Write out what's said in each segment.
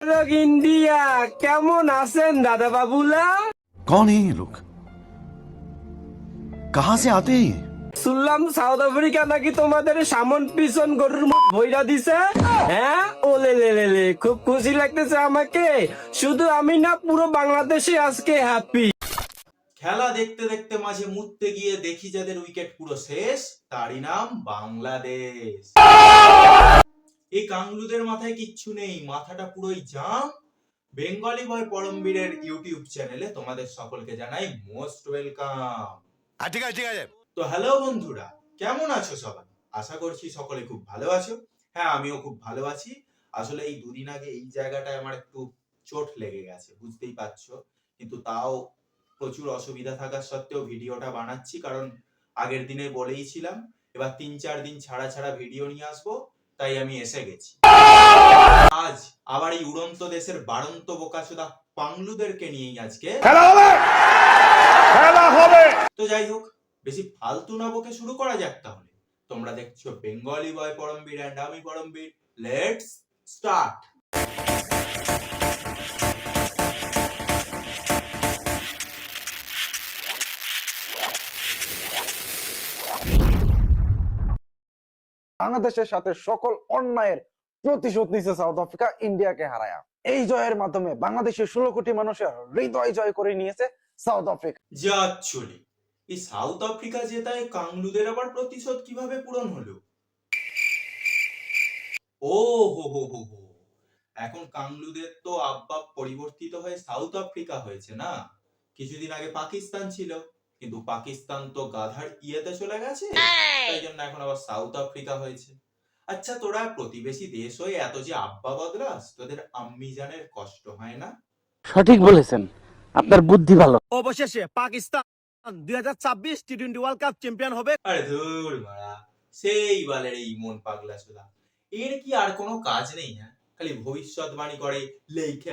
लोग इंडिया কেমন আছেন দাদা বাবুলা? कौन है ये लोग? कहां से आते हैं ये? শুনলাম সাউথ আফ্রিকা নাকি তোমাদের সামন পিছন গরুর মুখ ভইরা দিছে। হ্যাঁ, ওলে লে লে লে, খুব খুশি লাগতেছে আমাকে। শুধু আমি না, পুরো বাংলাদেশে আজকে হ্যাপি। খেলা দেখতে দেখতে মাঝে মুততে গিয়ে দেখি যাদের উইকেট পুরো শেষ, তারই নাম বাংলাদেশ। এই কাংলুদের মাথায় কিচ্ছু নেই, মাথাটা পুরোই জাম। বেঙ্গলি বয় পরমবীরের ইউটিউব চ্যানেলে তোমাদের সকলকে জানাই মোস্ট ওয়েলকাম। ठीक है ठीक है। তো হ্যালো বন্ধুরা, কেমন আছো সবাই? আশা করছি সকলে খুব ভালো আছো। হ্যাঁ, আমিও খুব ভালো আছি। আসলে এই দুদিন আগে এই জায়গাটায় আমার একটু চোট লেগে গেছে, বুঝতেই পারছো। কিন্তু তাও প্রচুর অসুবিধা থাকার সত্ত্বেও ভিডিওটা বানাচ্ছি, কারণ আগের দিনে বলেইছিলাম এবার 3-4 দিন ছাড়া ছাড়া ভিডিও নিয়ে আসবো, তাই আমি এসে গেছি। আজ আবার এই উড়ন্ত দেশের বাড়ন্ত বোকাচোদা পাংলুদেরকে নিয়েই আজকে খেলা হবে। তো যাই হোক, বেশি ফালতু না বকে শুরু করা যাক তাহলে। তোমরা দেখছো বেঙ্গলি বয় পরমবীর এন্ড আমি পরমবীর। Let's start. বাংলাদেশের সাথে সকল অন্যায়ের প্রতিশোধ নিচ্ছে সাউথ আফ্রিকা ইন্ডিয়াকে হারায়া। এই জয়ের মাধ্যমে বাংলাদেশের 16 কোটি মানুষের হৃদয় জয় করে নিয়েছে সাউথ আফ্রিকা। যাচ্ছলি, এই সাউথ আফ্রিকা জেতায় কাংলুদের আবার প্রতিশোধ কিভাবে পূরণ হলো? ও হো হো হো হো, এখন কাংলুদের তো আব্বা পরিবর্তিত হয়ে সাউথ আফ্রিকা হয়েছে না? কিছুদিন আগে পাকিস্তান ছিল, কিন্তু পাকিস্তান তো গাধার ইয়েতে চলে গেছে, তাই জন্য এখন আবার সাউথ আফ্রিকা হয়েছে। আচ্ছা, তোরা প্রতিবেশী দেশ হয়ে এত যে আব্বা বদলাস, তোদের আম্মি জানের কষ্ট হয় না? সঠিক বলেছেন, আপনার বুদ্ধি ভালো। অবশেষে পাকিস্তান 2026 টি-20 ওয়ার্ল্ড কাপ চ্যাম্পিয়ন হবে। আরে ধুর মারা, সেই বালের এই মন পাগলা সোদা, এর কি আর কোনো কাজ নেই? হ্যাঁ, খালি ভবিষ্যৎবাণী করে, লেইখে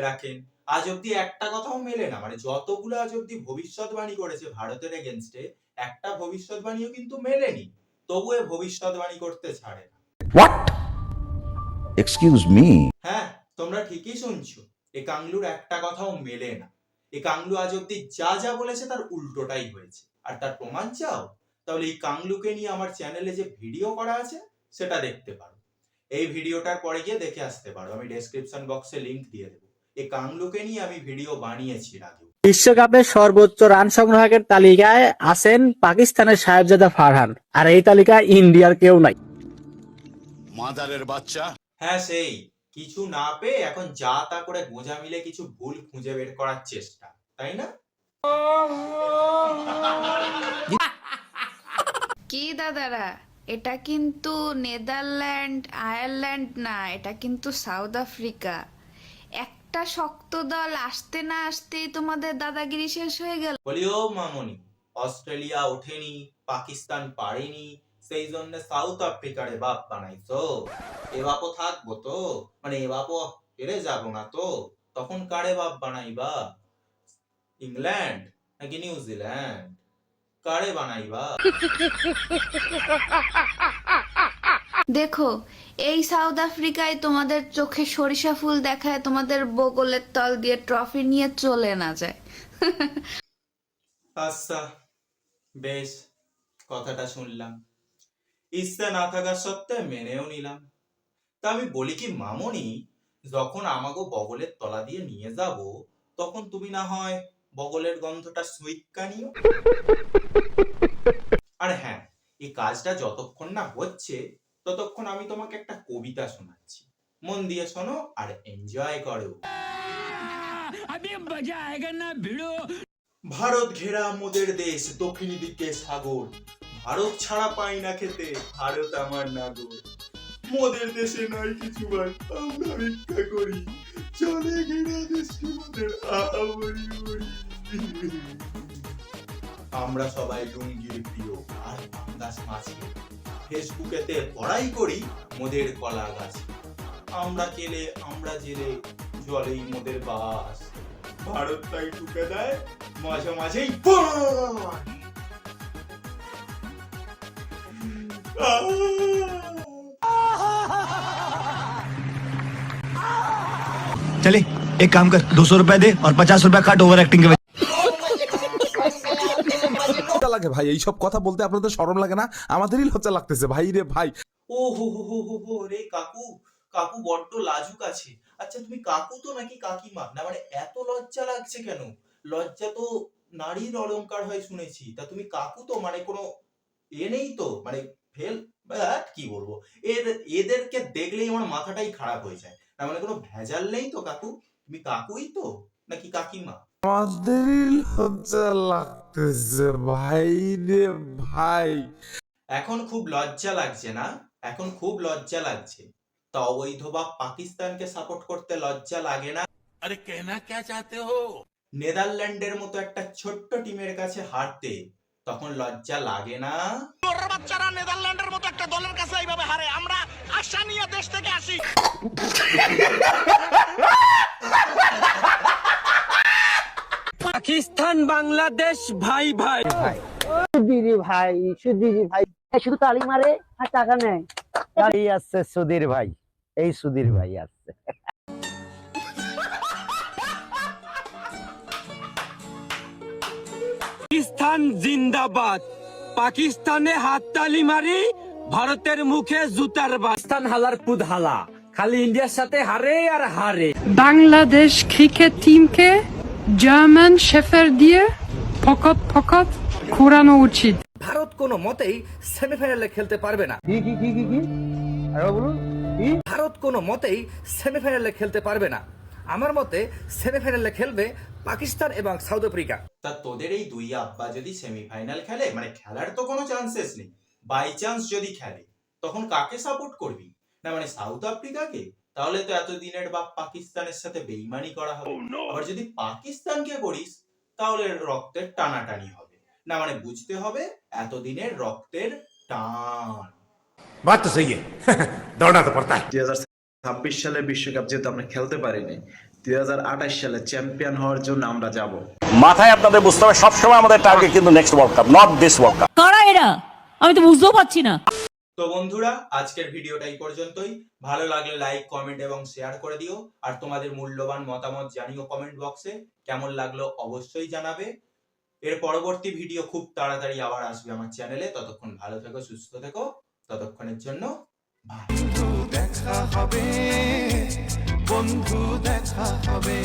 রাখেন। আজ অব্দি একটা কথাও মেলে না। মানে যতগুলো আজ অব্দি ভবিষ্যৎবাণী করেছে ভারতের এগেনস্টে, একটা ভবিষ্যৎবাণীও কিন্তু মেলেনি। তবু এ ভবিষ্যৎবাণী করতে ছাড়ে না। What? Excuse me. হ্যাঁ, তোমরা ঠিকই শুনছো, এ কাংলুর একটা কথাও মেলে না। এ কাংলু আজ অব্দি যা যা বলেছে তার উল্টোটাই হয়েছে। আর তার প্রমাণ চাও? তাহলে এই কাংলুকে নিয়ে আমার চ্যানেলে যে ভিডিও করা আছে সেটা দেখতে পারো। এই ভিডিওটার পরে গিয়ে দেখে আসতে পারো, আমি ডেসক্রিপশন বক্সে লিংক দিয়ে দেবো। এই কাংলুকে নিয়ে আমি ভিডিও বানিয়েছি আগে। বিশ্বকাপে সর্বোচ্চ রান সংগ্রাহকের তালিকায় আছেন পাকিস্তানের সাহেবজাদা ফারহান, আর এই তালিকায় ইন্ডিয়ার কেউ নাই। মাদারের বাচ্চা। হ্যাঁ, সেই কিছু না পেয়ে এখন যা তা করে গোঁজা মিলে কিছু ভুল খুঁজে বের করার চেষ্টা, তাই না? কি দাদারা, এটা কিন্তু নেদারল্যান্ড আয়ারল্যান্ড না, এটা কিন্তু সাউথ আফ্রিকা। একটা শক্ত দল আসতে না আসতেই তোমাদের দাদাগিরি শেষ হয়ে গেল। বলিও মামনি, অস্ট্রেলিয়া ওঠেনি, পাকিস্তান পারেনি, সেই জন্য সাউথ আফ্রিকার বাপ বানাইছো। এ বাপও থাকবো তো, মানে এ বাপও হেরে যাবো না তো, তখন কারে বাপ বানাইবা? ইংল্যান্ড নাকি নিউজিল্যান্ড? কারে বানাইবা? দেখো, এই সাউথ আফ্রিকায় তোমাদের চোখে সরিষা ফুল দেখায় তোমাদের বগলের তল দিয়ে ট্রফি নিয়ে চলে না যায়। আচ্ছা, বেশ, কথাটা শুনলাম, ইচ্ছা না থাকার সত্ত্বে মেনেও নিলাম। তা আমি বলি কি মামনি, যখন আমাকে বগলের তলা দিয়ে নিয়ে যাব, তখন তুমি না হয় বগলের গন্ধটা সুইক্কা নিও। আর হ্যাঁ, এই কাজটা যতক্ষণ না হচ্ছে ততক্ষণ আমি তোমাকে একটা কবিতা শোনাচ্ছি, মন দিয়ে শোনো আর এনজয় করো। ভারত ঘেরা মোদের দেশ, দক্ষিণ দিকে সাগর, ভারত ছাড়া পাই না খেতে, ভারত আমার নাগর। মোদের দেশে নয় কিছু বার, আমরা ভিক্ষা করি, চলে ঘেরা দেশকে মোদের আহামরি বলি। আমরা সবাই লুঙ্গির প্রিয় আর পাঙ্গাস মাছ, ফেসবুকেতে বড়াই করি মোদের কলা গাছ। আমরা কেলে আমরা জেলে, জলেই মোদের বাস, ভারত তাই ঠুকে দেয় মাঝে মাঝেই। चले एक काम कर 200 रुपए दे और 50 रुपए काट ओवर एक्टिंग के লজ্জা লাগে ভাই, এইসব কথা বলতে আপনাদের শরম লাগে না? আমাদেরই লজ্জা লাগতেছে ভাই রে ভাই। ও হো হো হো হো হো রে কাকু, কাকু বড্ড লাজুক আছে। আচ্ছা তুমি কাকু তো নাকি কাকিমা? না মানে এত লজ্জা লাগছে কেন? লজ্জা তো নারীর অলংকার হয় শুনেছি, তা তুমি কাকু তো মানে কোনো নেই তো, মানে ফেল কি বলবো, এদেরকে দেখলেই আমার মাথাটাই খারাপ হয়ে যায়। না মানে কোনো ভেজাল নেই তো কাকু? তুমি কাকুই তো নাকি কাকিমা? আমাদেরই লজ্জা লাগতেছে ভাই রে ভাই। এখন খুব লজ্জা লাগছে না? এখন খুব লজ্জা লাগছে। তা অবৈধ বা পাকিস্তানকে সাপোর্ট করতে লজ্জা লাগে না? अरे कहना क्या चाहते हो? নেদারল্যান্ডের মতো একটা ছোট্ট টিমের কাছে হারতে তখন লজ্জা লাগে না? পাকিস্তান বাংলাদেশ ভাই ভাই। সুধীর ভাই, সুধীর ভাই শুধু তালি মারে আর টাকা নেয়। এই আছে সুধীর ভাই, এই সুধীর ভাই আছে। পাকিস্তান জিন্দাবাদ। পাকিস্তানে হাততালি মারি, ভারতের মুখে জুতার বাজ। পাকিস্তান হালার পুদ হালা, খালি ইন্ডিয়ার সাথে হারে আর হারে। বাংলাদেশ ক্রিকেট টিমকে জার্মান শেফার দিয়ে ফকত ফকত ঘোরানো উচিত। ভারত কোনো মতেই সেমিফাইনালে খেলতে পারবে না। কি আরে বলুন কি? ভারত কোনো মতেই সেমিফাইনালে খেলতে পারবে না। আমার মতে সেমিফাইনালে খেলবে পাকিস্তান এবং সাউথ আফ্রিকা। তা তোদের এই দুই আব্বা যদি সেমিফাইনাল খেলে, মানে খেলার তো কোনো চান্সেস নেই, বাই চান্স যদি খেলে তখন কাকে সাপোর্ট করবি? না মানে সাউথ আফ্রিকাকে? তাহলে তো এতদিনের বাপ পাকিস্তানের সাথে বেইমানি করা হবে। আবার যদি পাকিস্তানকে করিস তাহলে রক্তের টানাটানি হবে। না মানে বুঝতে হবে এতদিনের রক্তের টান। बात तो सही है दौड़ना तो पड़ता है। 2026 সালে বিশ্বকাপ যেহেতু আমরা খেলতে পারিনি, 2028 সালে চ্যাম্পিয়ন হওয়ার জন্য আমরা যাব। মাথায় আপনাদের বুঝতে হবে সবসময় আমাদের টার্গেট কিন্তু next world cup, not this world cup. কারা এরা? আমি তো বুঝতেও পারছি না। তো বন্ধুরা আজকের ভিডিওটা এই পর্যন্তই। ভালো লাগলে লাইক, কমেন্ট এবং শেয়ার করে দিও। আর তোমাদের মূল্যবান মতামত জানিও কমেন্ট বক্সে। কেমন লাগলো অবশ্যই জানাবে। এর পরবর্তী ভিডিও খুব তাড়াতাড়ি আবার আসবে আমার চ্যানেলে। ততক্ষণ ভালো থেকো, সুস্থ থেকো। ততক্ষণের জন্য দেখা হবে বন্ধু, দেখা হবে।